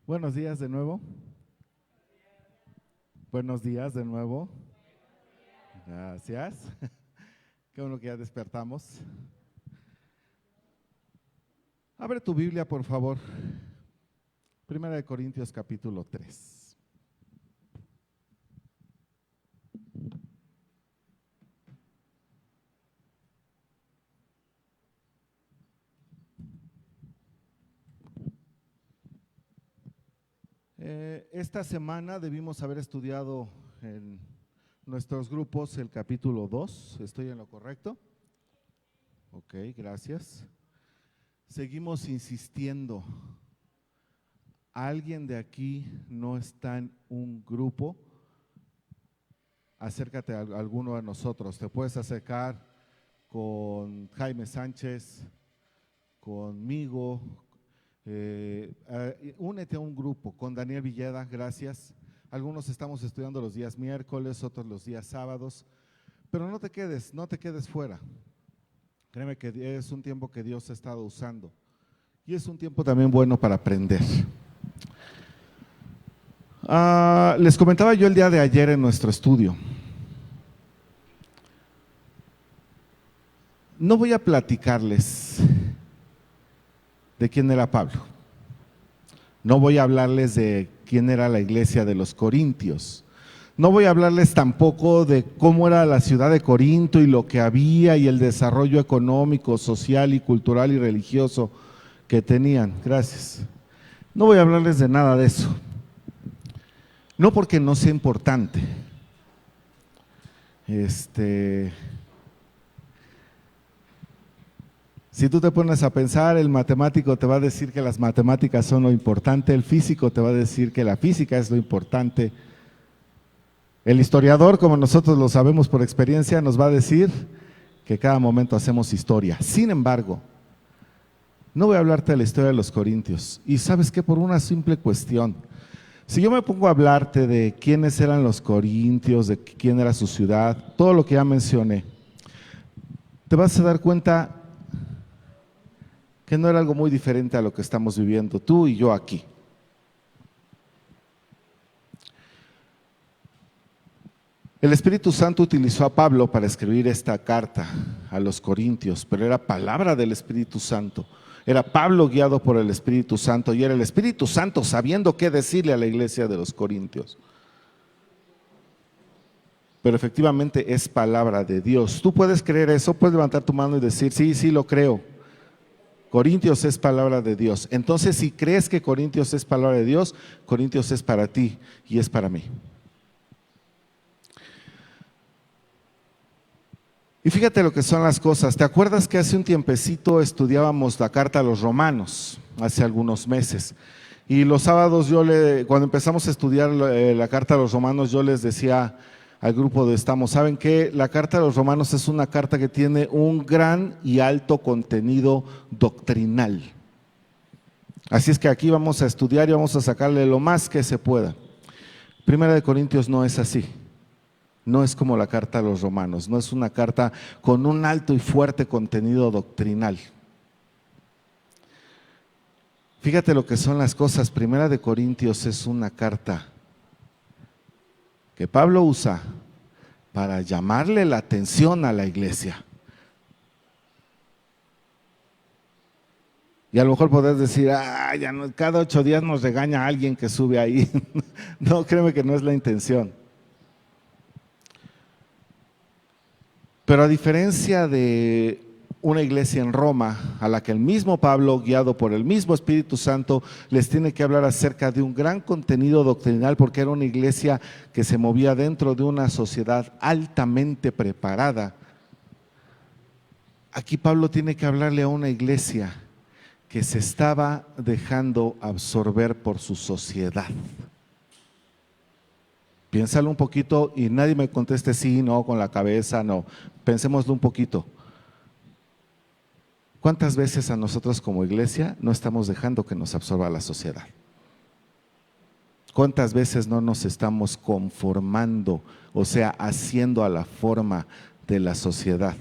Buenos días de nuevo. Buenos días de nuevo. Gracias. Qué bueno que ya despertamos. Abre tu Biblia, por favor. Primera de Corintios, capítulo 3. Esta semana debimos haber estudiado en nuestros grupos el capítulo 2. ¿Estoy en lo correcto? Ok, gracias. Seguimos insistiendo. ¿Alguien de aquí no está en un grupo? Acércate a alguno de nosotros. Te puedes acercar con Jaime Sánchez, conmigo. Únete a un grupo con Daniel Villeda, gracias. Algunos estamos estudiando los días miércoles, otros los días sábados, pero no te quedes fuera. Créeme que es un tiempo que Dios ha estado usando y es un tiempo también bueno para aprender. Les comentaba yo el día de ayer en nuestro estudio. No voy a platicarles de quién era Pablo. No voy a hablarles de quién era la iglesia de los Corintios. No voy a hablarles tampoco de cómo era la ciudad de Corinto y lo que había y el desarrollo económico, social y cultural y religioso que tenían. Gracias. No voy a hablarles de nada de eso. No porque no sea importante. Si tú te pones a pensar, el matemático te va a decir que las matemáticas son lo importante, el físico te va a decir que la física es lo importante. El historiador, como nosotros lo sabemos por experiencia, nos va a decir que cada momento hacemos historia. Sin embargo, no voy a hablarte de la historia de los Corintios. Y sabes que por una simple cuestión, si yo me pongo a hablarte de quiénes eran los Corintios, de quién era su ciudad, todo lo que ya mencioné, te vas a dar cuenta que no era algo muy diferente a lo que estamos viviendo tú y yo aquí. El Espíritu Santo utilizó a Pablo para escribir esta carta a los Corintios, pero era palabra del Espíritu Santo. Era Pablo guiado por el Espíritu Santo y era el Espíritu Santo sabiendo qué decirle a la iglesia de los Corintios. Pero efectivamente es palabra de Dios. ¿Tú puedes creer eso? Puedes levantar tu mano y decir, sí, sí lo creo. Corintios es palabra de Dios. Entonces, si crees que Corintios es palabra de Dios, Corintios es para ti y es para mí. Y fíjate lo que son las cosas. ¿Te acuerdas que hace un tiempecito estudiábamos la carta a los romanos, hace algunos meses? Y los sábados cuando empezamos a estudiar la carta a los romanos, yo les decía al grupo de Estamos, ¿saben qué? La carta a los romanos es una carta que tiene un gran y alto contenido doctrinal. Así es que aquí vamos a estudiar y vamos a sacarle lo más que se pueda. Primera de Corintios no es así. No es como la carta a los romanos, no es una carta con un alto y fuerte contenido doctrinal. Fíjate lo que son las cosas. Primera de Corintios es una carta que Pablo usa para llamarle la atención a la iglesia. Y a lo mejor podés decir, ya no, cada 8 días nos regaña a alguien que sube ahí. No, créeme que no es la intención. Pero a diferencia de una iglesia en Roma, a la que el mismo Pablo, guiado por el mismo Espíritu Santo, les tiene que hablar acerca de un gran contenido doctrinal, porque era una iglesia que se movía dentro de una sociedad altamente preparada. Aquí Pablo tiene que hablarle a una iglesia que se estaba dejando absorber por su sociedad. Piénsalo un poquito y nadie me conteste sí, no, con la cabeza, no. Pensémoslo un poquito. ¿Cuántas veces a nosotros como iglesia no estamos dejando que nos absorba la sociedad? ¿Cuántas veces no nos estamos conformando, o sea, haciendo a la forma de la sociedad?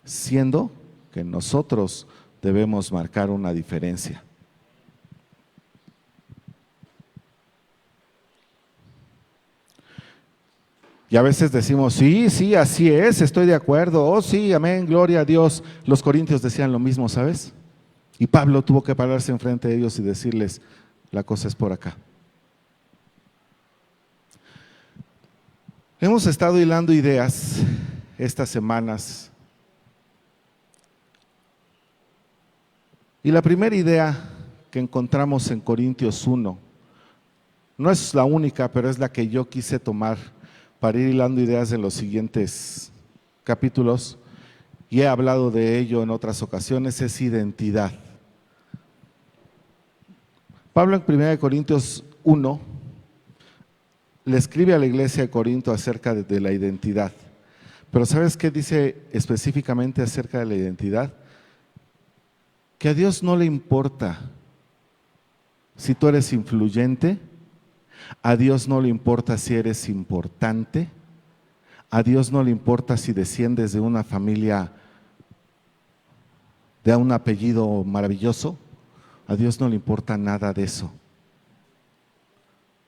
Siendo que nosotros debemos marcar una diferencia. Y a veces decimos, sí, sí, así es, estoy de acuerdo, oh sí, amén, gloria a Dios. Los corintios decían lo mismo, ¿sabes? Y Pablo tuvo que pararse enfrente de ellos y decirles, la cosa es por acá. Hemos estado hilando ideas estas semanas. Y la primera idea que encontramos en Corintios 1, no es la única, pero es la que yo quise tomar para ir hilando ideas en los siguientes capítulos, y he hablado de ello en otras ocasiones, es identidad. Pablo en 1 Corintios 1 le escribe a la iglesia de Corinto acerca de la identidad. Pero ¿sabes qué dice específicamente acerca de la identidad? Que a Dios no le importa si tú eres influyente, a Dios no le importa si eres importante, a Dios no le importa si desciendes de una familia de un apellido maravilloso, a Dios no le importa nada de eso.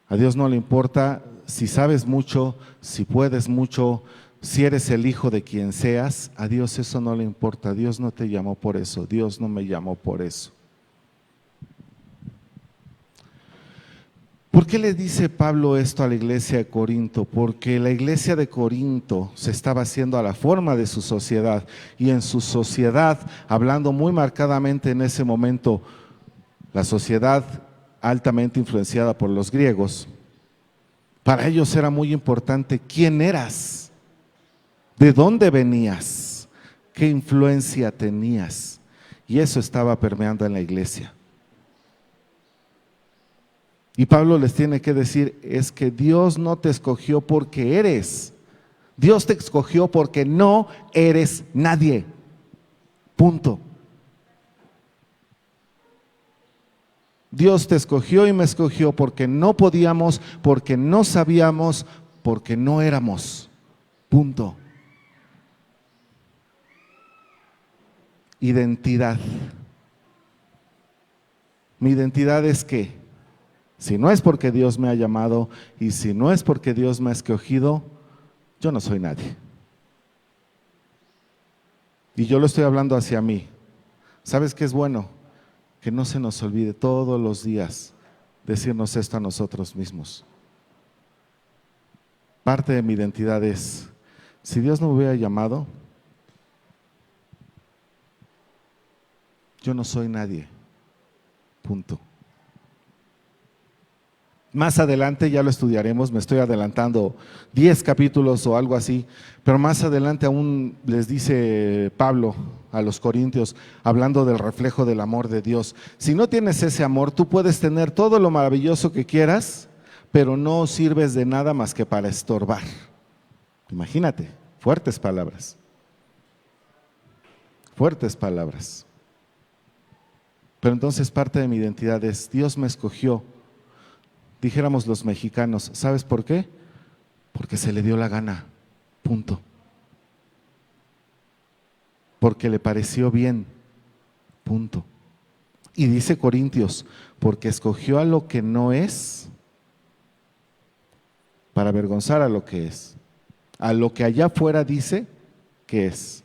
A Dios no le importa si sabes mucho, si puedes mucho, si eres el hijo de quien seas, a Dios eso no le importa. Dios no te llamó por eso, Dios no me llamó por eso. ¿Por qué le dice Pablo esto a la iglesia de Corinto? Porque la iglesia de Corinto se estaba haciendo a la forma de su sociedad, y en su sociedad, hablando muy marcadamente en ese momento, la sociedad altamente influenciada por los griegos, para ellos era muy importante quién eras, de dónde venías, qué influencia tenías, y eso estaba permeando en la iglesia. Y Pablo les tiene que decir, es que Dios no te escogió porque eres, Dios te escogió porque no eres nadie, punto. Dios te escogió y me escogió porque no podíamos, porque no sabíamos, porque no éramos, punto. Identidad. Mi identidad es que si no es porque Dios me ha llamado y si no es porque Dios me ha escogido, yo no soy nadie. Y yo lo estoy hablando hacia mí. ¿Sabes qué es bueno? Que no se nos olvide todos los días decirnos esto a nosotros mismos. Parte de mi identidad es, si Dios no me hubiera llamado, yo no soy nadie. Punto. Más adelante ya lo estudiaremos, me estoy adelantando 10 capítulos o algo así, pero más adelante aún les dice Pablo a los corintios, hablando del reflejo del amor de Dios. Si no tienes ese amor, tú puedes tener todo lo maravilloso que quieras, pero no sirves de nada más que para estorbar. Imagínate, fuertes palabras. Fuertes palabras. Pero entonces parte de mi identidad es, Dios me escogió. Dijéramos los mexicanos, ¿sabes por qué? Porque se le dio la gana, punto. Porque le pareció bien, punto. Y dice Corintios, porque escogió a lo que no es para avergonzar a lo que es, a lo que allá afuera dice que es.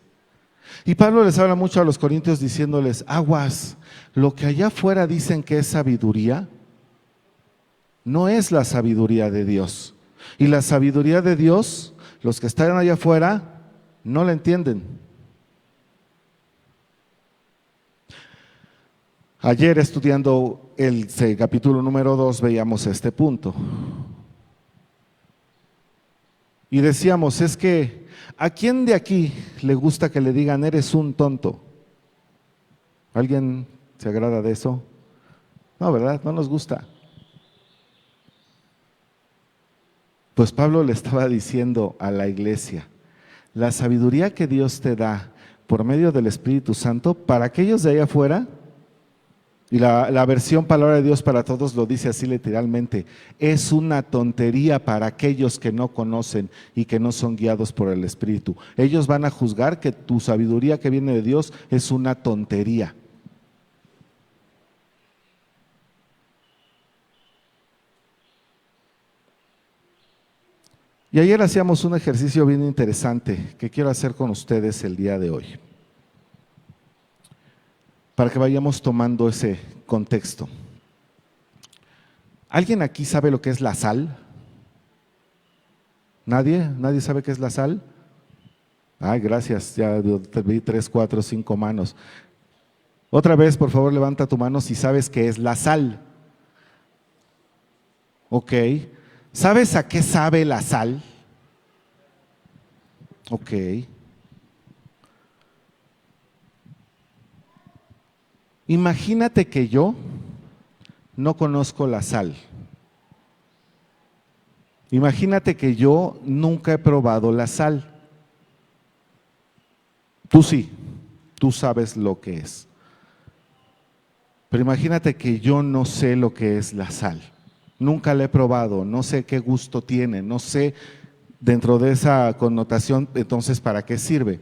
Y Pablo les habla mucho a los corintios diciéndoles, aguas, lo que allá afuera dicen que es sabiduría, no es la sabiduría de Dios. Y la sabiduría de Dios, los que están allá afuera, no la entienden. Ayer estudiando el capítulo número 2 veíamos este punto. Y decíamos, es que, ¿a quién de aquí le gusta que le digan, eres un tonto? ¿Alguien se agrada de eso? No, ¿verdad? No nos gusta. Pues Pablo le estaba diciendo a la iglesia, la sabiduría que Dios te da por medio del Espíritu Santo, para aquellos de allá afuera, y la versión Palabra de Dios para Todos lo dice así literalmente, es una tontería para aquellos que no conocen y que no son guiados por el Espíritu. Ellos van a juzgar que tu sabiduría que viene de Dios es una tontería. Y ayer hacíamos un ejercicio bien interesante que quiero hacer con ustedes el día de hoy, para que vayamos tomando ese contexto. ¿Alguien aquí sabe lo que es la sal? ¿Nadie? ¿Nadie sabe qué es la sal? Ay, gracias, ya te vi 3, 4, 5 manos. Otra vez, por favor, levanta tu mano si sabes qué es la sal. Ok. ¿Sabes a qué sabe la sal? Ok. Imagínate que yo no conozco la sal. Imagínate que yo nunca he probado la sal. Tú sí, tú sabes lo que es. Pero imagínate que yo no sé lo que es la sal. Nunca la he probado, no sé qué gusto tiene, no sé dentro de esa connotación, entonces, ¿para qué sirve?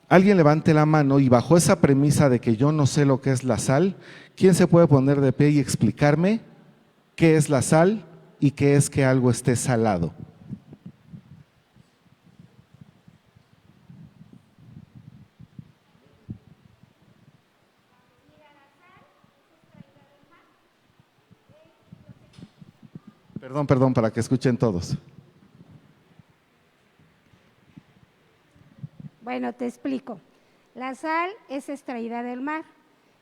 Alguien levante la mano y bajo esa premisa de que yo no sé lo que es la sal, ¿quién se puede poner de pie y explicarme qué es la sal y qué es que algo esté salado? Perdón, para que escuchen todos. Bueno, te explico. La sal es extraída del mar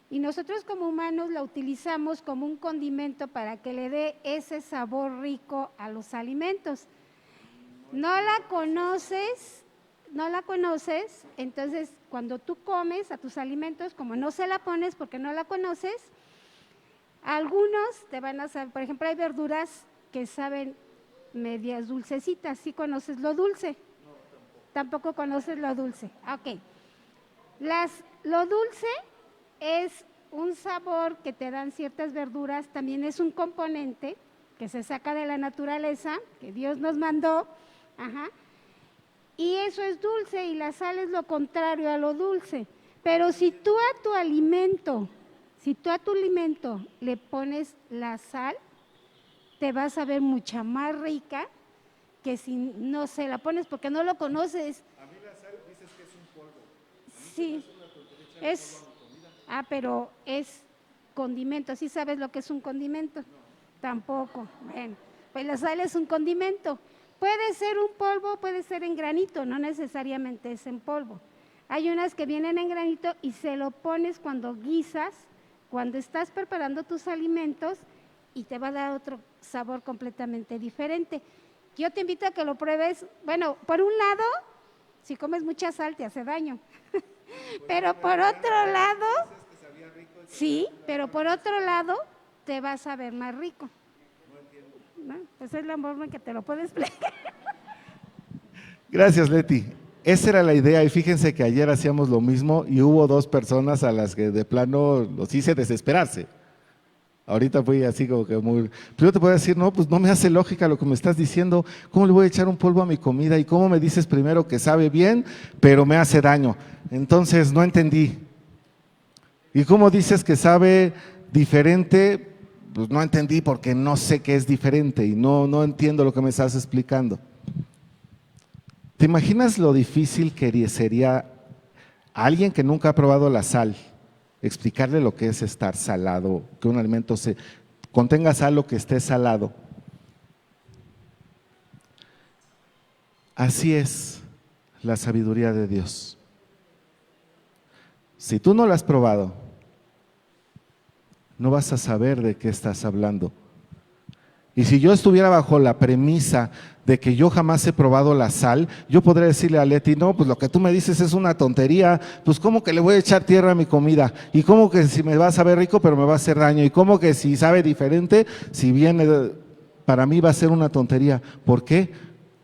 y nosotros como humanos la utilizamos como un condimento para que le dé ese sabor rico a los alimentos. No la conoces, entonces cuando tú comes a tus alimentos, como no se la pones porque no la conoces, algunos te van a saber, por ejemplo, hay verduras que saben medias dulcecitas, ¿sí conoces lo dulce? Tampoco conoces lo dulce. Ok. Lo dulce es un sabor que te dan ciertas verduras, también es un componente que se saca de la naturaleza, que Dios nos mandó, y eso es dulce y la sal es lo contrario a lo dulce. Pero si tú a tu alimento le pones la sal, te vas a ver mucha más rica que si no se la pones porque no lo conoces. A mí la sal dices que es un polvo. Sí, pero es condimento. ¿Sí sabes lo que es un condimento? No. Tampoco. Bueno, pues la sal es un condimento. Puede ser un polvo, puede ser en granito, no necesariamente es en polvo. Hay unas que vienen en granito y se lo pones cuando guisas, cuando estás preparando tus alimentos y te va a dar otro sabor completamente diferente. Yo te invito a que lo pruebes. Bueno, por un lado, si comes mucha sal te hace daño, pero por otro lado, sí, pero por otro lado te vas a ver más rico. ¿No? Pues es la forma en que te lo puedo explicar. Gracias, Leti. Esa era la idea y fíjense que ayer hacíamos lo mismo y hubo 2 personas a las que de plano los hice desesperarse. Ahorita fui así como que muy… Pero yo te puedo decir, no, pues no me hace lógica lo que me estás diciendo. ¿Cómo le voy a echar un polvo a mi comida? ¿Y cómo me dices primero que sabe bien, pero me hace daño? Entonces no entendí. ¿Y cómo dices que sabe diferente? Pues no entendí porque no sé qué es diferente y no entiendo lo que me estás explicando. ¿Te imaginas lo difícil que sería a alguien que nunca ha probado la sal explicarle lo que es estar salado, que un alimento contenga sal o que esté salado? Así es la sabiduría de Dios. Si tú no la has probado, no vas a saber de qué estás hablando. Y si yo estuviera bajo la premisa de que yo jamás he probado la sal, yo podría decirle a Leti, no, pues lo que tú me dices es una tontería, pues cómo que le voy a echar tierra a mi comida, y cómo que si me va a saber rico pero me va a hacer daño, y cómo que si sabe diferente, si viene, para mí va a ser una tontería. ¿Por qué?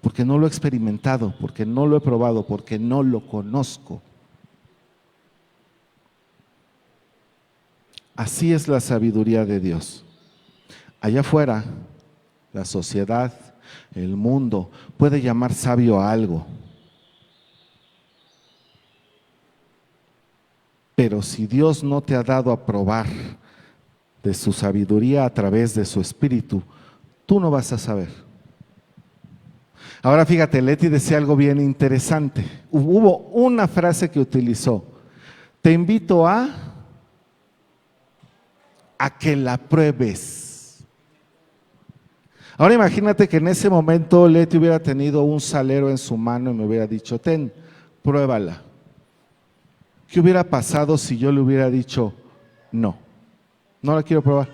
Porque no lo he experimentado, porque no lo he probado, porque no lo conozco. Así es la sabiduría de Dios. Allá afuera, la sociedad, el mundo, puede llamar sabio a algo. Pero si Dios no te ha dado a probar de su sabiduría a través de su espíritu, tú no vas a saber. Ahora fíjate, Leti decía algo bien interesante. Hubo una frase que utilizó. Te invito a que la pruebes. Ahora imagínate que en ese momento Leti hubiera tenido un salero en su mano y me hubiera dicho, ten, pruébala. ¿Qué hubiera pasado si yo le hubiera dicho, no la quiero probar?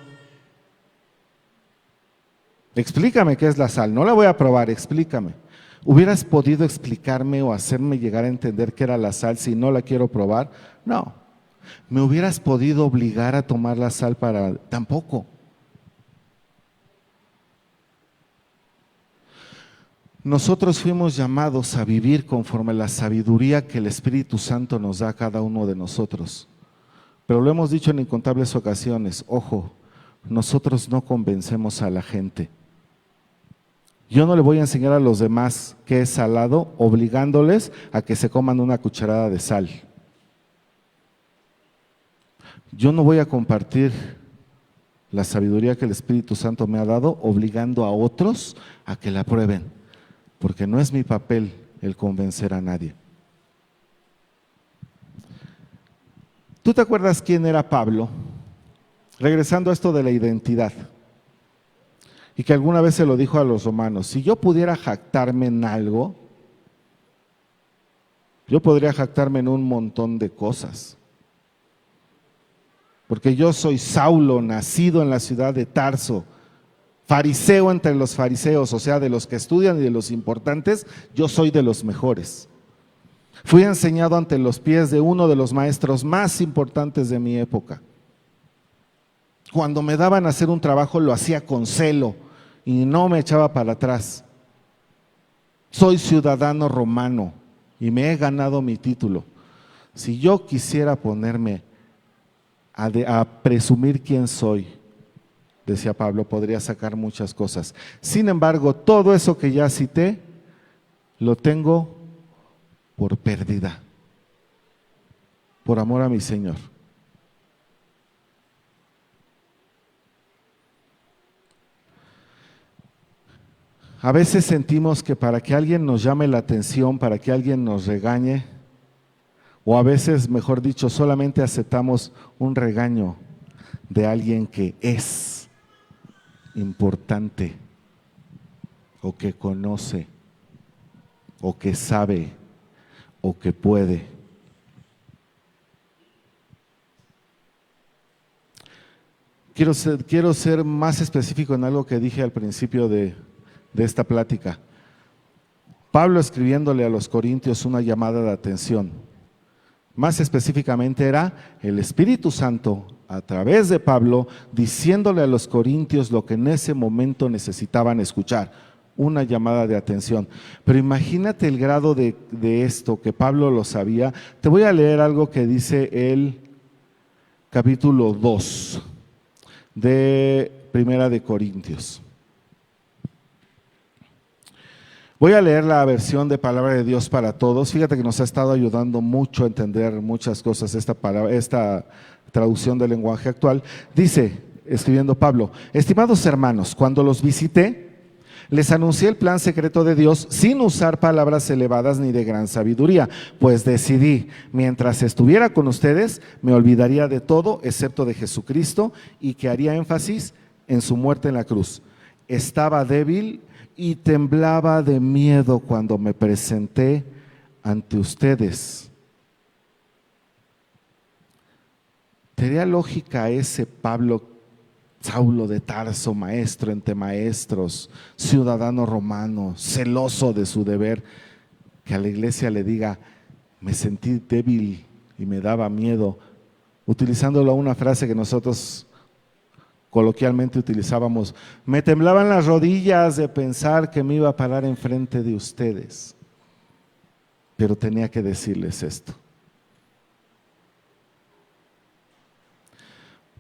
Explícame qué es la sal, no la voy a probar, explícame. ¿Hubieras podido explicarme o hacerme llegar a entender qué era la sal si no la quiero probar? No. ¿Me hubieras podido obligar a tomar la sal para...? Tampoco. Nosotros fuimos llamados a vivir conforme a la sabiduría que el Espíritu Santo nos da a cada uno de nosotros. Pero lo hemos dicho en incontables ocasiones, ojo, nosotros no convencemos a la gente. Yo no le voy a enseñar a los demás qué es salado, obligándoles a que se coman una cucharada de sal. Yo no voy a compartir la sabiduría que el Espíritu Santo me ha dado, obligando a otros a que la prueben, porque no es mi papel el convencer a nadie. ¿Tú te acuerdas quién era Pablo? Regresando a esto de la identidad. Y que alguna vez se lo dijo a los romanos, si yo pudiera jactarme en algo, yo podría jactarme en un montón de cosas. Porque yo soy Saulo, nacido en la ciudad de Tarso, fariseo entre los fariseos, o sea, de los que estudian y de los importantes, yo soy de los mejores. Fui enseñado ante los pies de uno de los maestros más importantes de mi época. Cuando me daban a hacer un trabajo lo hacía con celo y no me echaba para atrás. Soy ciudadano romano y me he ganado mi título. Si yo quisiera ponerme a presumir quién soy, decía Pablo, podría sacar muchas cosas. Sin embargo, todo eso que ya cité, lo tengo por pérdida, por amor a mi Señor. A veces sentimos que para que alguien nos llame la atención, para que alguien nos regañe, o a veces, mejor dicho, solamente aceptamos un regaño de alguien que es importante, o que conoce, o que sabe, o que puede. Quiero ser más específico en algo que dije al principio de esta plática. Pablo escribiéndole a los corintios una llamada de atención. Más específicamente era el Espíritu Santo a través de Pablo diciéndole a los corintios lo que en ese momento necesitaban escuchar, una llamada de atención. Pero imagínate el grado de esto, que Pablo lo sabía. Te voy a leer algo que dice el capítulo 2 de Primera de Corintios. Voy a leer la versión de Palabra de Dios para Todos. Fíjate que nos ha estado ayudando mucho a entender muchas cosas esta traducción del lenguaje actual. Dice, escribiendo Pablo: estimados hermanos, cuando los visité, les anuncié el plan secreto de Dios sin usar palabras elevadas ni de gran sabiduría, pues decidí, mientras estuviera con ustedes, me olvidaría de todo excepto de Jesucristo y que haría énfasis en su muerte en la cruz. Estaba débil y temblaba de miedo cuando me presenté ante ustedes. ¿Tenía lógica ese Pablo, Saulo de Tarso, maestro entre maestros, ciudadano romano, celoso de su deber, que a la iglesia le diga, me sentí débil y me daba miedo, utilizándolo a una frase que nosotros coloquialmente utilizábamos, me temblaban las rodillas de pensar que me iba a parar enfrente de ustedes, pero tenía que decirles esto?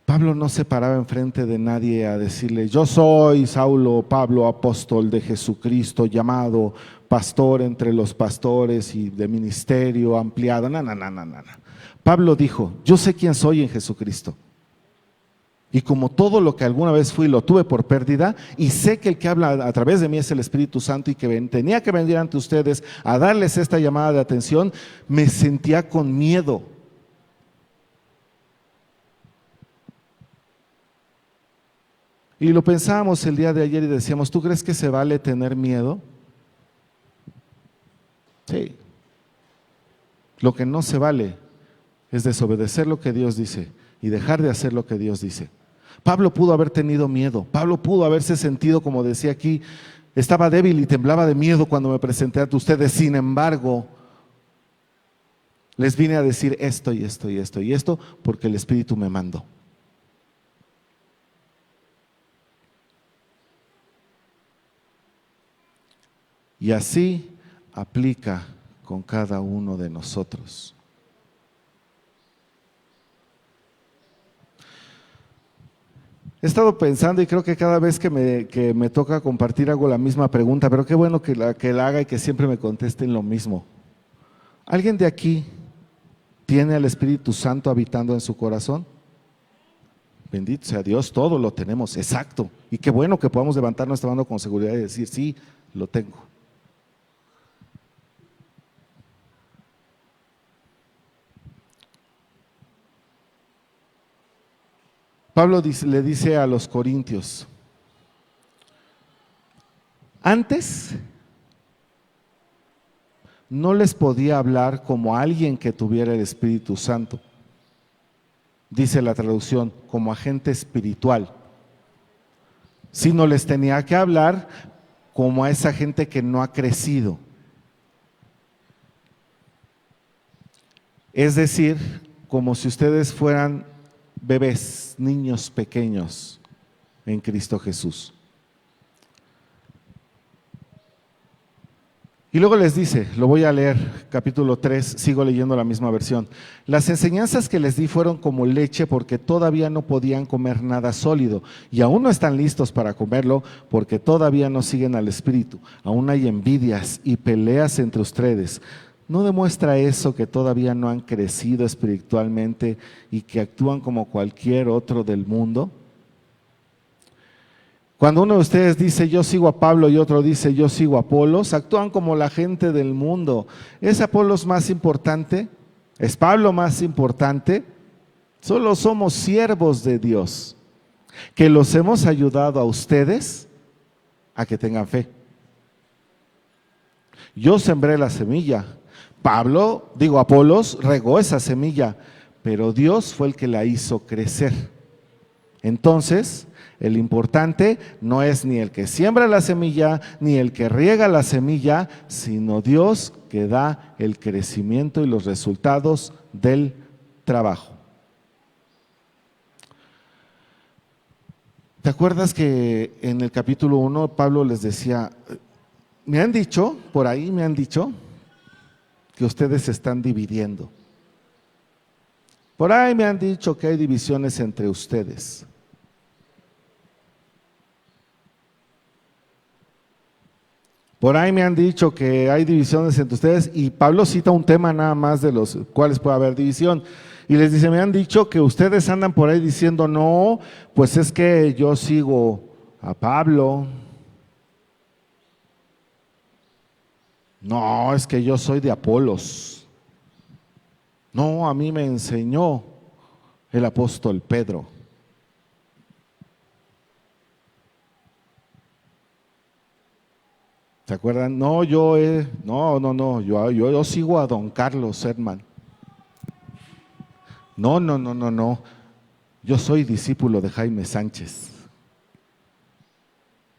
Pablo no se paraba enfrente de nadie a decirle, yo soy Saulo, Pablo, apóstol de Jesucristo, llamado pastor entre los pastores y de ministerio ampliado. No. Pablo dijo, yo sé quién soy en Jesucristo. Y como todo lo que alguna vez fui lo tuve por pérdida, y sé que el que habla a través de mí es el Espíritu Santo y que tenía que venir ante ustedes a darles esta llamada de atención, me sentía con miedo. Y lo pensábamos el día de ayer y decíamos, ¿tú crees que se vale tener miedo? Sí. Lo que no se vale es desobedecer lo que Dios dice y dejar de hacer lo que Dios dice. Pablo pudo haber tenido miedo, Pablo pudo haberse sentido, como decía aquí, estaba débil y temblaba de miedo cuando me presenté ante ustedes. Sin embargo, les vine a decir esto y esto y esto y esto porque el Espíritu me mandó. Y así aplica con cada uno de nosotros. He estado pensando y creo que cada vez que me toca compartir hago la misma pregunta, pero qué bueno que la haga y que siempre me contesten lo mismo. ¿Alguien de aquí tiene al Espíritu Santo habitando en su corazón? Bendito sea Dios, todo lo tenemos, exacto. Y qué bueno que podamos levantar nuestra mano con seguridad y decir, sí, lo tengo. Pablo le dice a los corintios, antes no les podía hablar como alguien que tuviera el Espíritu Santo, dice la traducción, como agente espiritual, sino les tenía que hablar como a esa gente que no ha crecido. Es decir, como si ustedes fueran bebés, niños pequeños en Cristo Jesús. Y luego les dice, lo voy a leer, capítulo 3, sigo leyendo la misma versión. Las enseñanzas que les di fueron como leche porque todavía no podían comer nada sólido y aún no están listos para comerlo porque todavía no siguen al Espíritu. Aún hay envidias y peleas entre ustedes. ¿No demuestra eso que todavía no han crecido espiritualmente y que actúan como cualquier otro del mundo? Cuando uno de ustedes dice yo sigo a Pablo y otro dice yo sigo a Apolos, actúan como la gente del mundo. ¿Es Apolos más importante? ¿Es Pablo más importante? Solo somos siervos de Dios, que los hemos ayudado a ustedes a que tengan fe. Yo sembré la semilla, Apolos regó esa semilla, pero Dios fue el que la hizo crecer. Entonces, el importante no es ni el que siembra la semilla, ni el que riega la semilla, sino Dios que da el crecimiento y los resultados del trabajo. ¿Te acuerdas que en el capítulo 1 Pablo les decía, me han dicho, por ahí me han dicho, que ustedes se están dividiendo? Por ahí me han dicho que hay divisiones entre ustedes. Por ahí me han dicho que hay divisiones entre ustedes y Pablo cita un tema nada más de los cuales puede haber división. Y les dice, me han dicho que ustedes andan por ahí diciendo, no, pues es que yo sigo a Pablo. No, es que yo soy de Apolos. No, a mí me enseñó el apóstol Pedro. ¿Se acuerdan? No, yo sigo a don Carlos Herman. No. Yo soy discípulo de Jaime Sánchez.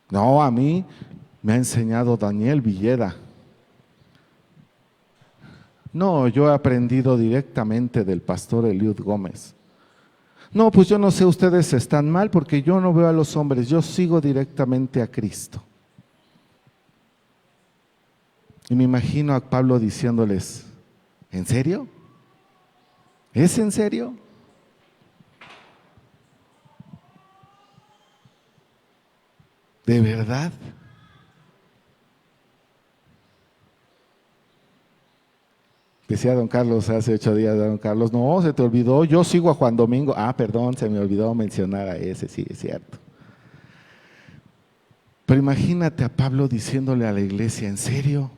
No, a mí me ha enseñado Daniel Villeda. No, yo he aprendido directamente del pastor Eliud Gómez. No, pues yo no sé, ustedes están mal porque yo no veo a los hombres, yo sigo directamente a Cristo. Y me imagino a Pablo diciéndoles, ¿en serio? ¿Es en serio? ¿De verdad? Decía don Carlos hace 8 días, don Carlos, no, se te olvidó, yo sigo a Juan Domingo. Ah, perdón, se me olvidó mencionar a ese, sí, es cierto. Pero imagínate a Pablo diciéndole a la iglesia, ¿en serio?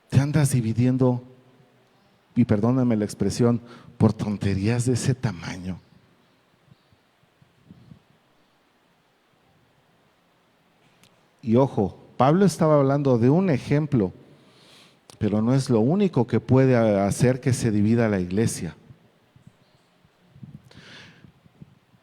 ¿Te andas dividiendo, y perdóname la expresión, por tonterías de ese tamaño? Y ojo, Pablo estaba hablando de un ejemplo, pero no es lo único que puede hacer que se divida la iglesia.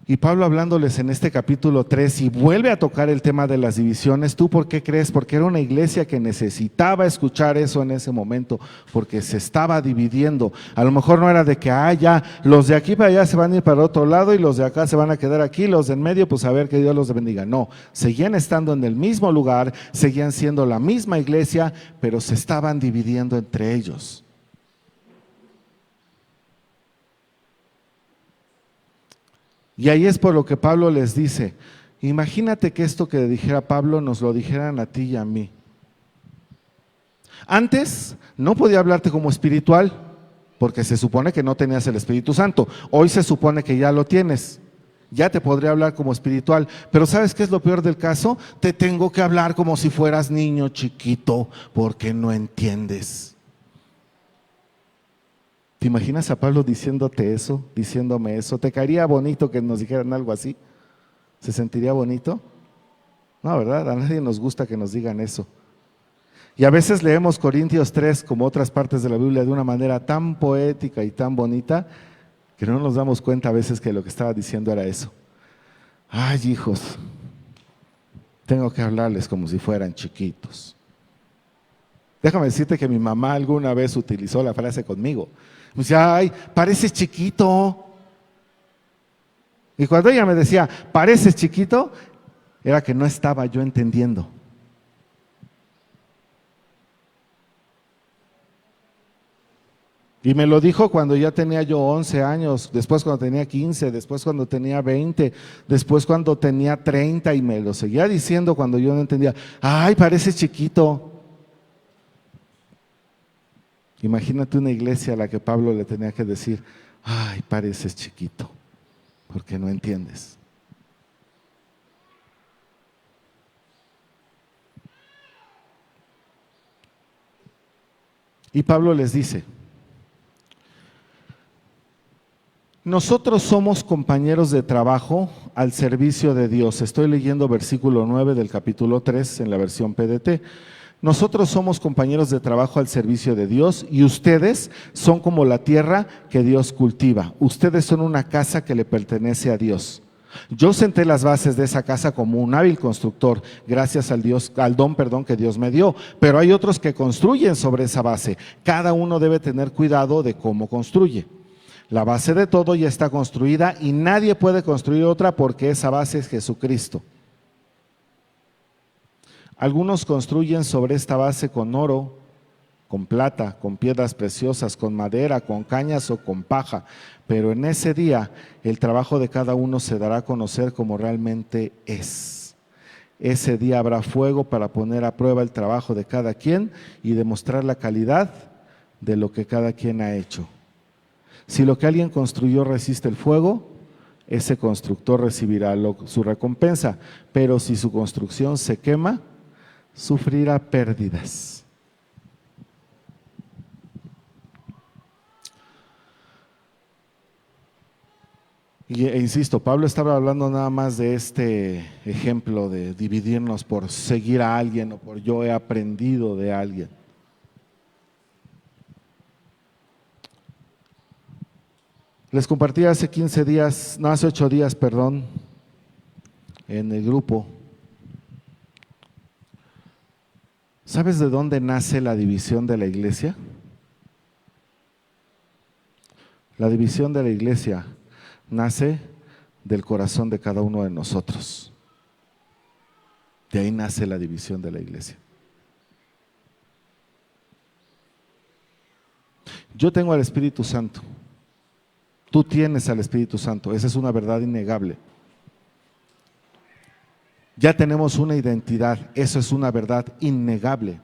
Y Pablo hablándoles en este capítulo 3 y vuelve a tocar el tema de las divisiones. ¿Tú por qué crees? Porque era una iglesia que necesitaba escuchar eso en ese momento, porque se estaba dividiendo. A lo mejor no era de que, ya, los de aquí para allá se van a ir para otro lado y los de acá se van a quedar aquí, los de en medio, pues a ver que Dios los bendiga. No, seguían estando en el mismo lugar, seguían siendo la misma iglesia, pero se estaban dividiendo entre ellos. Y ahí es por lo que Pablo les dice, imagínate que esto que le dijera Pablo nos lo dijeran a ti y a mí. Antes no podía hablarte como espiritual, porque se supone que no tenías el Espíritu Santo. Hoy se supone que ya lo tienes, ya te podría hablar como espiritual. Pero ¿sabes qué es lo peor del caso? Te tengo que hablar como si fueras niño chiquito, porque no entiendes. ¿Te imaginas a Pablo diciéndote eso, diciéndome eso? ¿Te caería bonito que nos dijeran algo así? ¿Se sentiría bonito? No, ¿verdad? A nadie nos gusta que nos digan eso. Y a veces leemos Corintios 3 como otras partes de la Biblia de una manera tan poética y tan bonita que no nos damos cuenta a veces que lo que estaba diciendo era eso. Ay, hijos, tengo que hablarles como si fueran chiquitos. Déjame decirte que mi mamá alguna vez utilizó la frase conmigo. Me decía, ay, pareces chiquito. Y cuando ella me decía, pareces chiquito, era que no estaba yo entendiendo. Y me lo dijo cuando ya tenía yo 11 años, después cuando tenía 15, después cuando tenía 20, después cuando tenía 30 y me lo seguía diciendo cuando yo no entendía. Ay, pareces chiquito. Imagínate una iglesia a la que Pablo le tenía que decir, ay, pareces chiquito, porque no entiendes. Y Pablo les dice, nosotros somos compañeros de trabajo al servicio de Dios. Estoy leyendo versículo 9 del capítulo 3 en la versión PDT. Nosotros somos compañeros de trabajo al servicio de Dios y ustedes son como la tierra que Dios cultiva. Ustedes son una casa que le pertenece a Dios. Yo senté las bases de esa casa como un hábil constructor, gracias al don que Dios me dio. Pero hay otros que construyen sobre esa base. Cada uno debe tener cuidado de cómo construye. La base de todo ya está construida y nadie puede construir otra porque esa base es Jesucristo. Algunos construyen sobre esta base con oro, con plata, con piedras preciosas, con madera, con cañas o con paja, pero en ese día el trabajo de cada uno se dará a conocer como realmente es. Ese día habrá fuego para poner a prueba el trabajo de cada quien y demostrar la calidad de lo que cada quien ha hecho. Si lo que alguien construyó resiste el fuego, ese constructor recibirá su recompensa, pero si su construcción se quema, sufrirá pérdidas. E insisto, Pablo estaba hablando nada más de este ejemplo de dividirnos por seguir a alguien o por yo he aprendido de alguien. Les compartí hace 8 días, en el grupo. ¿Sabes de dónde nace la división de la iglesia? La división de la iglesia nace del corazón de cada uno de nosotros. De ahí nace la división de la iglesia. Yo tengo al Espíritu Santo. Tú tienes al Espíritu Santo. Esa es una verdad innegable. Ya tenemos una identidad. Eso es una verdad innegable.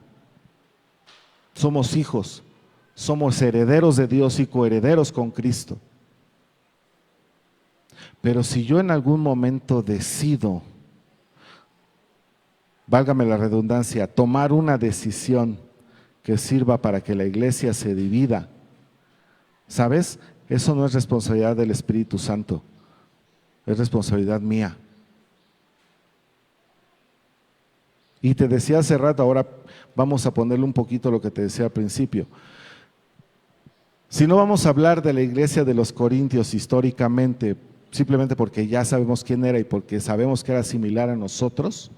Somos hijos. somos herederos de Dios y coherederos con Cristo. Pero si yo en algún momento decido, válgame la redundancia, tomar una decisión que sirva para que la iglesia se divida, ¿sabes? Eso no es responsabilidad del Espíritu Santo, es responsabilidad mía. Y te decía hace rato, ahora vamos a ponerle un poquito lo que te decía al principio. Si no vamos a hablar de la iglesia de los Corintios históricamente, simplemente porque ya sabemos quién era y porque sabemos que era similar a nosotros,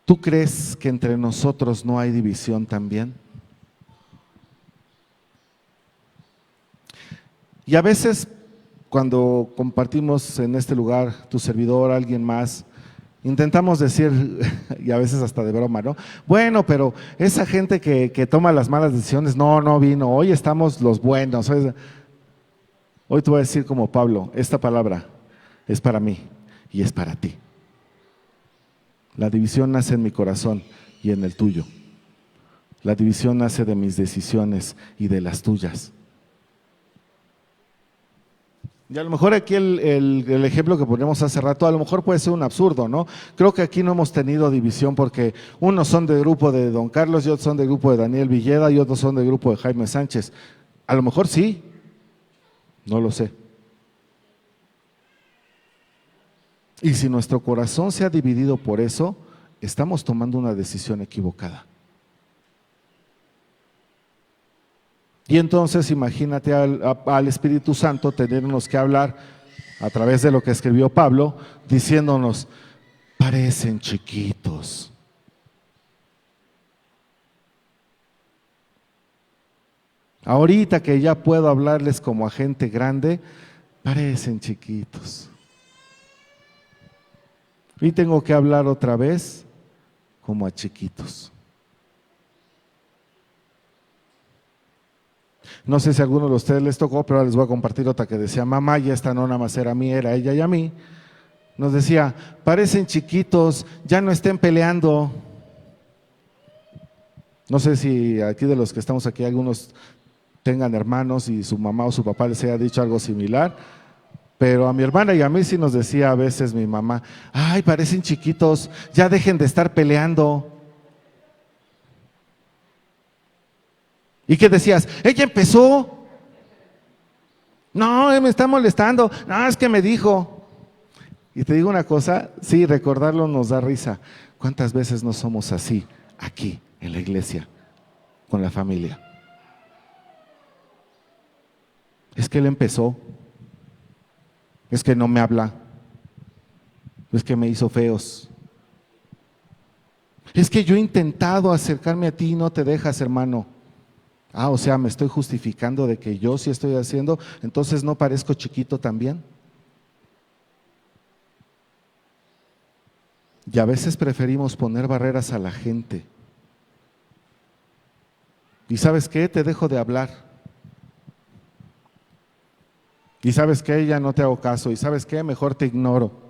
¿tú crees que entre nosotros no hay división también? Y a veces cuando compartimos en este lugar, tu servidor, alguien más, intentamos decir, y a veces hasta de broma, ¿no? Bueno, pero esa gente que toma las malas decisiones, no vino, hoy estamos los buenos. Hoy te voy a decir como Pablo, esta palabra es para mí y es para ti. La división nace en mi corazón y en el tuyo. La división nace de mis decisiones y de las tuyas. Y a lo mejor aquí el ejemplo que ponemos hace rato, a lo mejor puede ser un absurdo, ¿no? Creo que aquí no hemos tenido división porque unos son del grupo de Don Carlos y otros son del grupo de Daniel Villeda y otros son del grupo de Jaime Sánchez. A lo mejor sí, no lo sé. Y si nuestro corazón se ha dividido por eso, estamos tomando una decisión equivocada. Y entonces imagínate al Espíritu Santo tenernos que hablar a través de lo que escribió Pablo, diciéndonos, parecen chiquitos. Ahorita que ya puedo hablarles como a gente grande, parecen chiquitos. Y tengo que hablar otra vez como a chiquitos. No sé si a alguno de ustedes les tocó, pero ahora les voy a compartir otra que decía mamá, y esta no nada más era a mí, era a ella y a mí. Nos decía, parecen chiquitos, ya no estén peleando. No sé si aquí de los que estamos aquí algunos tengan hermanos y su mamá o su papá les haya dicho algo similar, pero a mi hermana y a mí sí nos decía a veces mi mamá, ay, parecen chiquitos, ya dejen de estar peleando. ¿Y qué decías? Ella empezó. No, me está molestando. No, es que me dijo. Y te digo una cosa, sí, recordarlo nos da risa. ¿Cuántas veces no somos así aquí en la iglesia, con la familia? Es que él empezó. Es que no me habla. Es que me hizo feos. Es que yo he intentado acercarme a ti y no te dejas, hermano. Ah, o sea, me estoy justificando de que yo sí estoy haciendo, entonces no parezco chiquito también. Y a veces preferimos poner barreras a la gente. ¿Y sabes qué? Te dejo de hablar. ¿Y sabes qué? Ya no te hago caso. ¿Y sabes qué? Mejor te ignoro.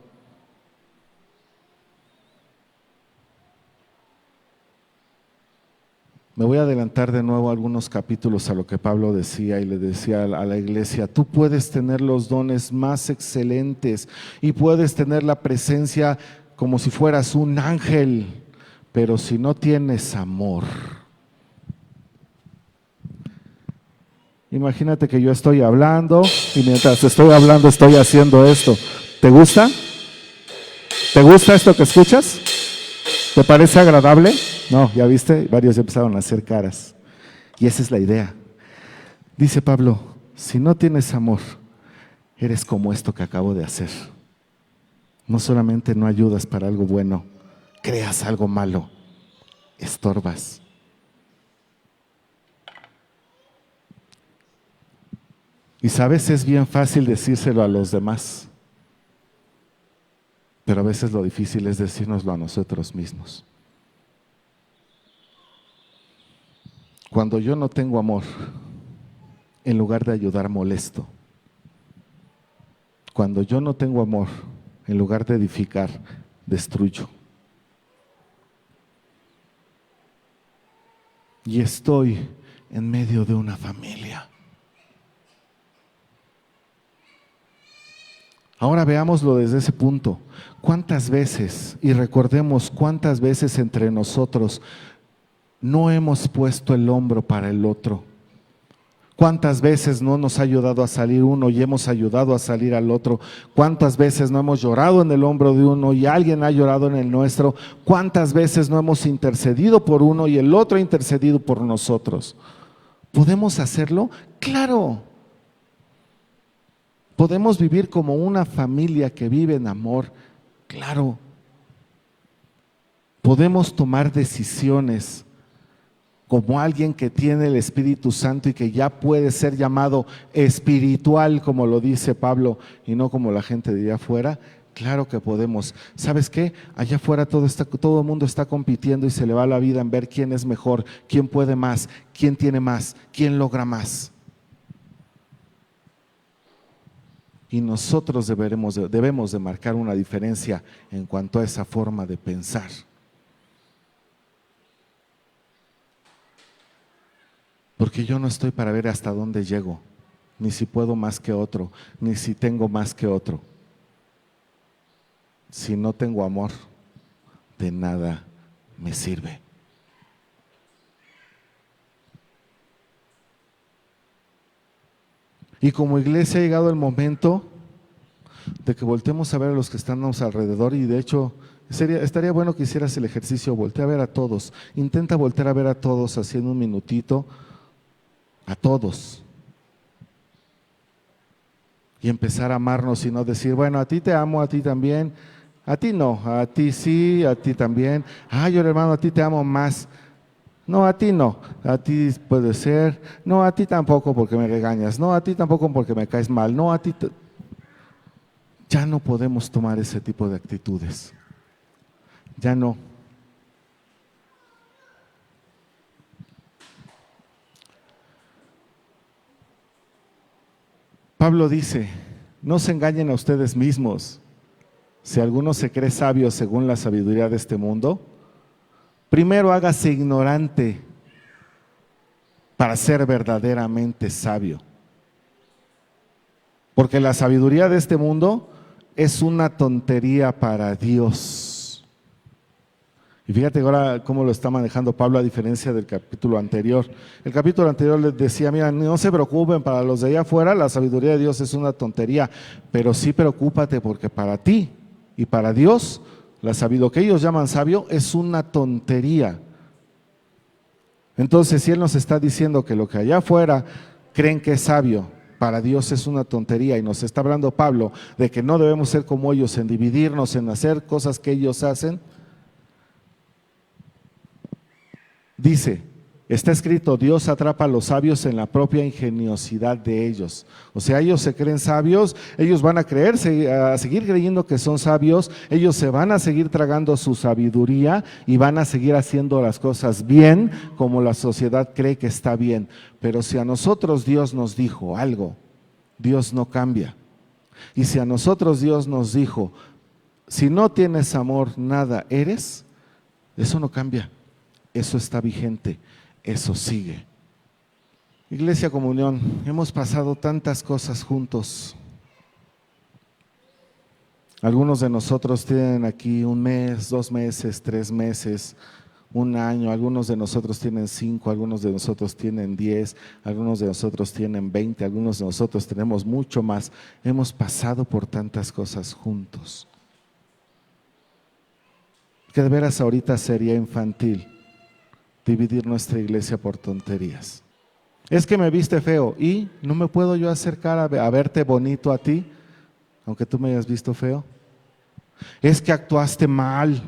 Me voy a adelantar de nuevo algunos capítulos a lo que Pablo decía y le decía a la iglesia, tú puedes tener los dones más excelentes y puedes tener la presencia como si fueras un ángel, pero si no tienes amor. Imagínate que yo estoy hablando y mientras estoy hablando estoy haciendo esto. ¿Te gusta? ¿Te gusta esto que escuchas? ¿Te parece agradable? No, ya viste, varios empezaron a hacer caras. Y esa es la idea. Dice Pablo, si no tienes amor, eres como esto que acabo de hacer. No solamente no ayudas para algo bueno, creas algo malo, estorbas. Y sabes, es bien fácil decírselo a los demás, pero a veces lo difícil es decírnoslo a nosotros mismos. Cuando yo no tengo amor, en lugar de ayudar molesto. Cuando yo no tengo amor, en lugar de edificar, destruyo. y estoy en medio de una familia. Ahora veámoslo desde ese punto. ¿Cuántas veces, y recordemos cuántas veces entre nosotros no hemos puesto el hombro para el otro? ¿Cuántas veces no nos ha ayudado a salir uno y hemos ayudado a salir al otro? ¿Cuántas veces no hemos llorado en el hombro de uno y alguien ha llorado en el nuestro? ¿Cuántas veces no hemos intercedido por uno y el otro ha intercedido por nosotros? ¿Podemos hacerlo? Claro. ¿Podemos vivir como una familia que vive en amor? Claro. ¿Podemos tomar decisiones como alguien que tiene el Espíritu Santo y que ya puede ser llamado espiritual, como lo dice Pablo, y no como la gente de allá afuera? Claro que podemos. ¿Sabes qué? Allá afuera todo el mundo está compitiendo y se le va la vida en ver quién es mejor, quién puede más, quién tiene más, quién logra más. Y nosotros debemos de marcar una diferencia en cuanto a esa forma de pensar. Porque yo no estoy para ver hasta dónde llego, ni si puedo más que otro, ni si tengo más que otro. Si no tengo amor, de nada me sirve. Y como iglesia ha llegado el momento de que volteemos a ver a los que están a nuestro alrededor, y de hecho estaría bueno que hicieras el ejercicio, voltea a ver a todos, intenta voltear a ver a todos haciendo un minutito, a todos, y empezar a amarnos y no decir, bueno, a ti te amo, a ti también, a ti no, a ti sí, a ti también, ay, hermano, a ti te amo más. No, a ti no, a ti puede ser, no, a ti tampoco porque me regañas, no, a ti tampoco porque me caes mal, no, a ti. Ya no podemos tomar ese tipo de actitudes, ya no. Pablo dice, no se engañen a ustedes mismos, si alguno se cree sabio según la sabiduría de este mundo, primero hágase ignorante para ser verdaderamente sabio. Porque la sabiduría de este mundo es una tontería para Dios. Y fíjate ahora cómo lo está manejando Pablo a diferencia del capítulo anterior. El capítulo anterior les decía, mira, no se preocupen, para los de allá afuera la sabiduría de Dios es una tontería, pero sí preocúpate porque para ti y para Dios lo que ellos llaman sabio es una tontería. Entonces, si Él nos está diciendo que lo que allá afuera creen que es sabio, para Dios es una tontería, y nos está hablando Pablo de que no debemos ser como ellos en dividirnos, en hacer cosas que ellos hacen, dice, está escrito, Dios atrapa a los sabios en la propia ingeniosidad de ellos. O sea, ellos se creen sabios, ellos van a seguir creyendo que son sabios, ellos se van a seguir tragando su sabiduría y van a seguir haciendo las cosas bien como la sociedad cree que está bien. Pero si a nosotros Dios nos dijo algo, Dios no cambia. Y si a nosotros Dios nos dijo, si no tienes amor, nada eres, eso no cambia, eso está vigente. Eso sigue. Iglesia Comunión, hemos pasado tantas cosas juntos. Algunos de nosotros tienen aquí 1 mes, 2 meses, 3 meses, 1 año. Algunos de nosotros tienen 5, algunos de nosotros tienen 10, algunos de nosotros tienen 20, algunos de nosotros tenemos mucho más. Hemos pasado por tantas cosas juntos, que de veras ahorita sería infantil dividir nuestra iglesia por tonterías. Es que me viste feo y no me puedo yo acercar a verte bonito a ti, aunque tú me hayas visto feo. Es que actuaste mal,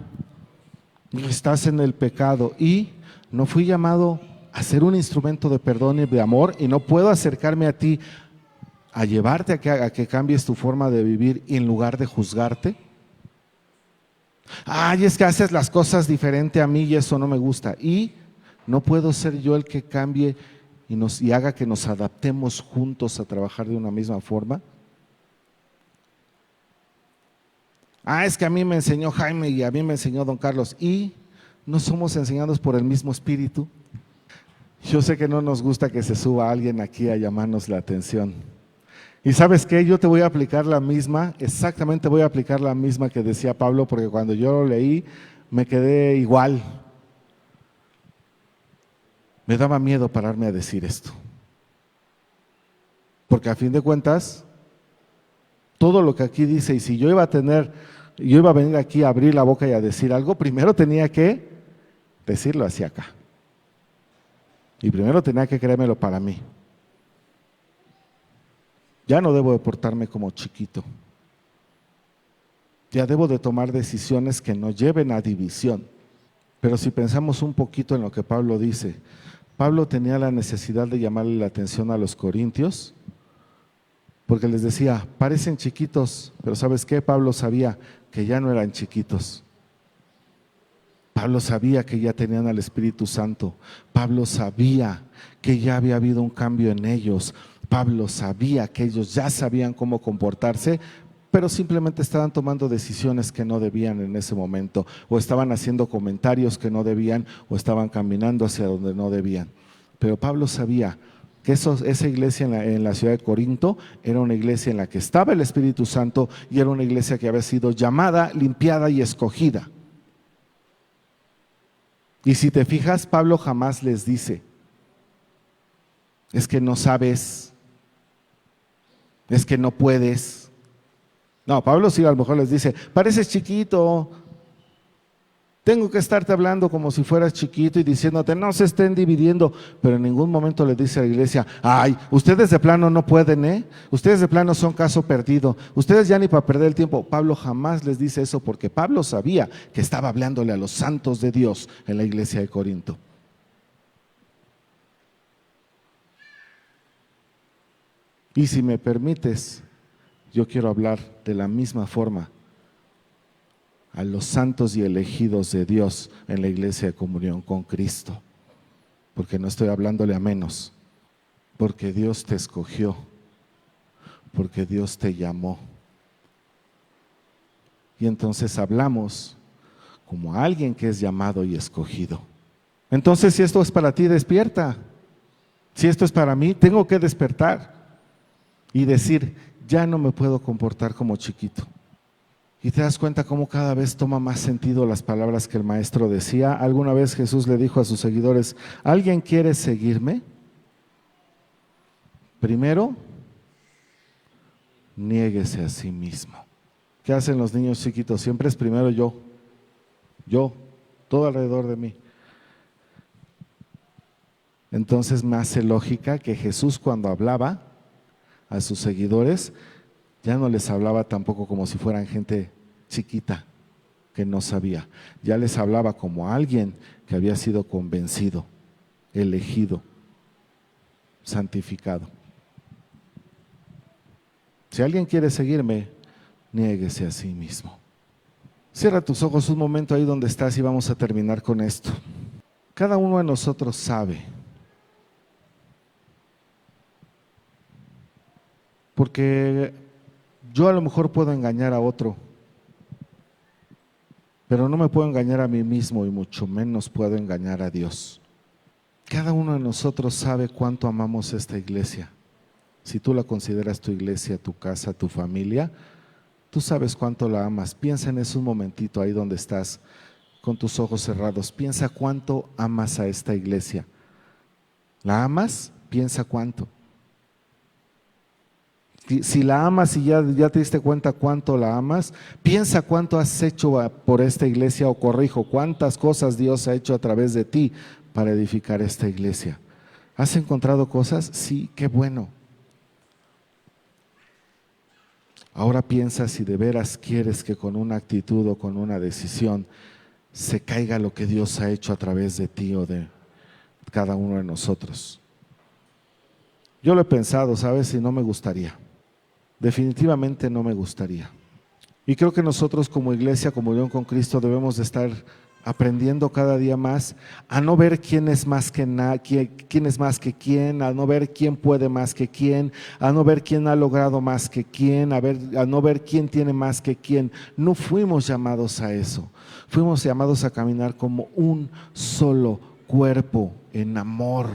estás en el pecado y no fui llamado a ser un instrumento de perdón y de amor, y no puedo acercarme a ti a llevarte a que cambies tu forma de vivir en lugar de juzgarte. Ay, es que haces las cosas diferente a mí y eso no me gusta. Y no puedo ser yo el que cambie y haga que nos adaptemos juntos a trabajar de una misma forma. Es que a mí me enseñó Jaime y a mí me enseñó don Carlos, y no somos enseñados por el mismo espíritu. Yo sé que no nos gusta que se suba alguien aquí a llamarnos la atención. Y ¿sabes qué? Yo te voy a aplicar la misma, exactamente voy a aplicar la misma que decía Pablo, porque cuando yo lo leí me quedé igual. Me daba miedo pararme a decir esto. Porque a fin de cuentas, todo lo que aquí dice, y si yo iba a venir aquí a abrir la boca y a decir algo, primero tenía que decirlo hacia acá. Y primero tenía que creérmelo para mí. Ya no debo de portarme como chiquito. Ya debo de tomar decisiones que nos lleven a división. Pero si pensamos un poquito en lo que Pablo dice, Pablo tenía la necesidad de llamarle la atención a los corintios, porque les decía, parecen chiquitos, pero ¿sabes qué? Pablo sabía que ya no eran chiquitos. Pablo sabía que ya tenían al Espíritu Santo. Pablo sabía que ya había habido un cambio en ellos. Pablo sabía que ellos ya sabían cómo comportarse, pero simplemente estaban tomando decisiones que no debían en ese momento, o estaban haciendo comentarios que no debían, o estaban caminando hacia donde no debían. Pero Pablo sabía que esa iglesia en la ciudad de Corinto era una iglesia en la que estaba el Espíritu Santo y era una iglesia que había sido llamada, limpiada y escogida. Y si te fijas, Pablo jamás les dice, es que no sabes, es que no puedes. No, Pablo sí a lo mejor les dice, pareces chiquito, tengo que estarte hablando como si fueras chiquito y diciéndote, no se estén dividiendo, pero en ningún momento le dice a la iglesia, ay, ustedes de plano no pueden, ustedes de plano son caso perdido, ustedes ya ni para perder el tiempo. Pablo jamás les dice eso porque Pablo sabía que estaba hablándole a los santos de Dios en la iglesia de Corinto. Y si me permites, yo quiero hablar de la misma forma a los santos y elegidos de Dios en la iglesia de comunión con Cristo, porque no estoy hablándole a menos, porque Dios te escogió, porque Dios te llamó. Y entonces hablamos como a alguien que es llamado y escogido. Entonces, si esto es para ti, despierta. Si esto es para mí, tengo que despertar y decir, ya no me puedo comportar como chiquito. Y te das cuenta cómo cada vez toma más sentido las palabras que el maestro decía. Alguna vez Jesús le dijo a sus seguidores, ¿alguien quiere seguirme? Primero, niéguese a sí mismo. ¿Qué hacen los niños chiquitos? Siempre es primero yo, todo alrededor de mí. Entonces me hace lógica que Jesús, cuando hablaba a sus seguidores, ya no les hablaba tampoco como si fueran gente chiquita que no sabía. Ya les hablaba como a alguien que había sido convencido, elegido, santificado. Si alguien quiere seguirme, niéguese a sí mismo. Cierra tus ojos un momento ahí donde estás y vamos a terminar con esto. Cada uno de nosotros sabe, porque yo a lo mejor puedo engañar a otro, pero no me puedo engañar a mí mismo y mucho menos puedo engañar a Dios. Cada uno de nosotros sabe cuánto amamos esta iglesia. Si tú la consideras tu iglesia, tu casa, tu familia, tú sabes cuánto la amas. Piensa en eso un momentito ahí donde estás, con tus ojos cerrados. Piensa cuánto amas a esta iglesia. ¿La amas? Piensa cuánto. Si la amas y ya te diste cuenta cuánto la amas, piensa cuánto has hecho por esta iglesia, o corrijo, cuántas cosas Dios ha hecho a través de ti para edificar esta iglesia. ¿Has encontrado cosas? Sí, qué bueno. Ahora piensa si de veras quieres que con una actitud o con una decisión se caiga lo que Dios ha hecho a través de ti o de cada uno de nosotros. Yo lo he pensado, ¿sabes? Y no me gustaría. Definitivamente no me gustaría. Y creo que nosotros como iglesia, como Unión con Cristo, debemos de estar aprendiendo cada día más a no ver quién es más que quién es más que quién, a no ver quién puede más que quién, a no ver quién ha logrado más que quién, a no ver quién tiene más que quién. No fuimos llamados a eso. Fuimos llamados a caminar como un solo cuerpo en amor,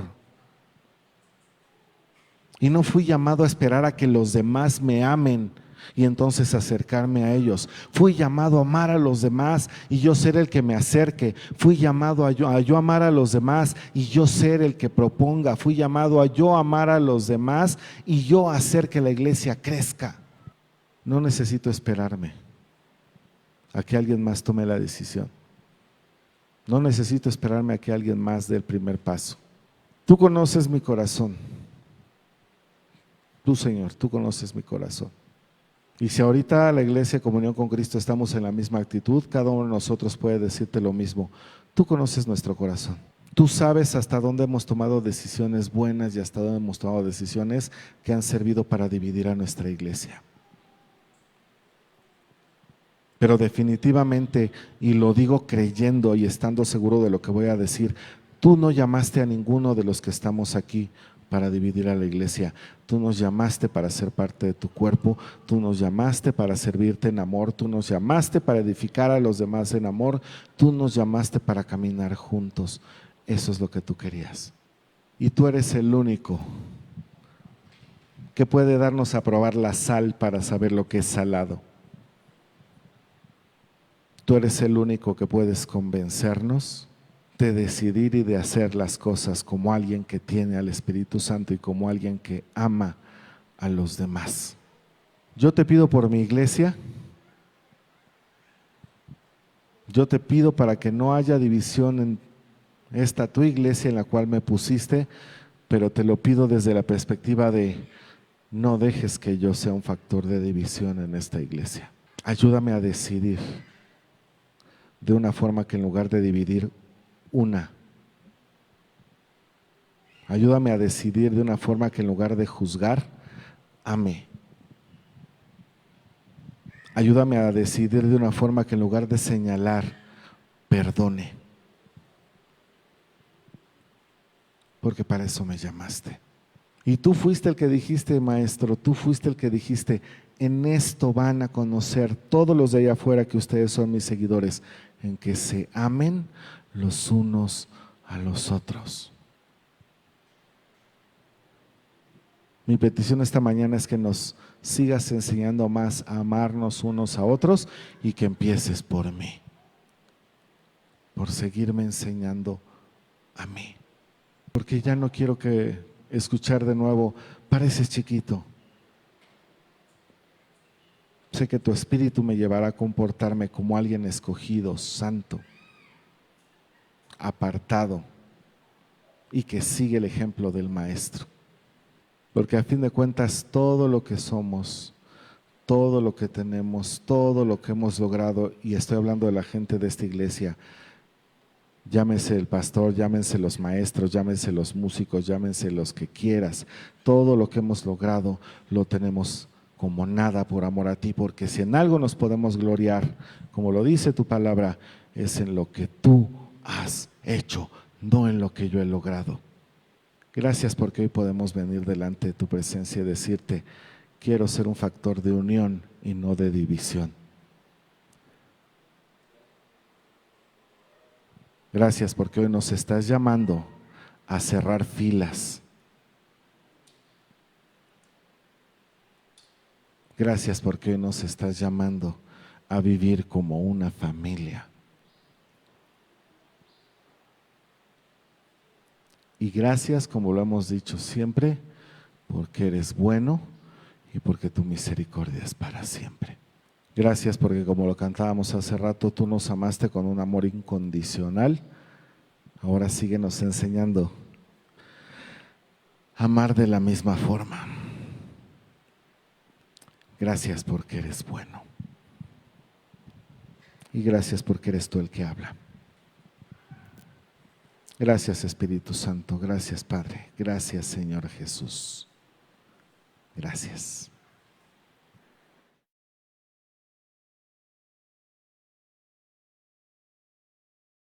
Y no fui llamado a esperar a que los demás me amen y entonces acercarme a ellos. Fui llamado a amar a los demás y yo ser el que me acerque. Fui llamado a yo amar a los demás y yo ser el que proponga. Fui llamado a yo amar a los demás y yo hacer que la iglesia crezca. No necesito esperarme a que alguien más tome la decisión. No necesito esperarme a que alguien más dé el primer paso. Tú conoces mi corazón. Tú, Señor, tú conoces mi corazón. Y si ahorita la iglesia Comunión con Cristo estamos en la misma actitud, cada uno de nosotros puede decirte lo mismo. Tú conoces nuestro corazón. Tú sabes hasta dónde hemos tomado decisiones buenas y hasta dónde hemos tomado decisiones que han servido para dividir a nuestra iglesia. Pero definitivamente, y lo digo creyendo y estando seguro de lo que voy a decir, tú no llamaste a ninguno de los que estamos aquí para dividir a la iglesia. Tú nos llamaste para ser parte de tu cuerpo, tú nos llamaste para servirte en amor, tú nos llamaste para edificar a los demás en amor, tú nos llamaste para caminar juntos. Eso es lo que tú querías. Y tú eres el único que puede darnos a probar la sal para saber lo que es salado. Tú eres el único que puedes convencernos de decidir y de hacer las cosas como alguien que tiene al Espíritu Santo y como alguien que ama a los demás. Yo te pido por mi iglesia, yo te pido para que no haya división en esta tu iglesia en la cual me pusiste, pero te lo pido desde la perspectiva de no dejes que yo sea un factor de división en esta iglesia. Ayúdame a decidir de una forma que en lugar de dividir, una. Ayúdame a decidir de una forma que en lugar de juzgar, ame. Ayúdame a decidir de una forma que en lugar de señalar, perdone. Porque para eso me llamaste. Y tú fuiste el que dijiste, maestro, tú fuiste el que dijiste, en esto van a conocer todos los de allá afuera que ustedes son mis seguidores, en que se amen los unos a los otros. Mi petición esta mañana es que nos sigas enseñando más a amarnos unos a otros y que empieces por mí, por seguirme enseñando a mí. Porque ya no quiero que escuchar de nuevo, pareces chiquito. Sé que tu espíritu me llevará a comportarme como alguien escogido, santo, apartado y que sigue el ejemplo del maestro. Porque a fin de cuentas todo lo que somos, todo lo que tenemos, todo lo que hemos logrado, y estoy hablando de la gente de esta iglesia, llámense el pastor, llámense los maestros, llámense los músicos, llámense los que quieras, todo lo que hemos logrado lo tenemos como nada por amor a ti, porque si en algo nos podemos gloriar, como lo dice tu palabra, es en lo que tú has hecho, no en lo que yo he logrado. Gracias porque hoy podemos venir delante de tu presencia y decirte, quiero ser un factor de unión y no de división. Gracias porque hoy nos estás llamando a cerrar filas. Gracias porque hoy nos estás llamando a vivir como una familia. Y gracias, como lo hemos dicho siempre, porque eres bueno y porque tu misericordia es para siempre. Gracias porque, como lo cantábamos hace rato, tú nos amaste con un amor incondicional. Ahora síguenos enseñando a amar de la misma forma. Gracias porque eres bueno. Y gracias porque eres tú el que habla. Gracias, Espíritu Santo. Gracias, Padre. Gracias, Señor Jesús. Gracias.